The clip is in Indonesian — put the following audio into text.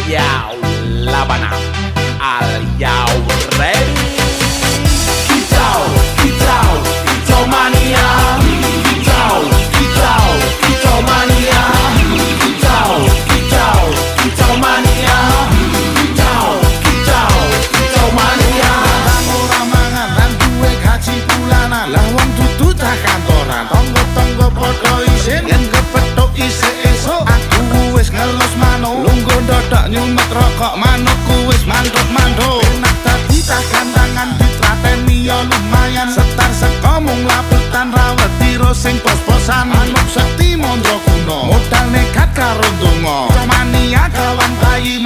Yo, Labana, are you ready? Kicau, kicau, kicau mania. Kicau, kicau, kicau mania. Kicau, kicau, kicau mania. Kicau, kicau, kicau mania. Ora mangan lan duwe gaji bulanan, lah wong dudu tak kantoran. Tonggo-tonggo padha isin yen kepethuk isih esuk. Aku wis ngelus manuk, lungguh ndodok nyumet rokok, manukku wis manduk-manduk. Enak dadi tak gandangan ditrateni ya lumayan. Setar seko mung laputan rawet tiro sing pos-posan. Manuk sekti mondro kuno, modal nekat karo donga. Mania kawan bayi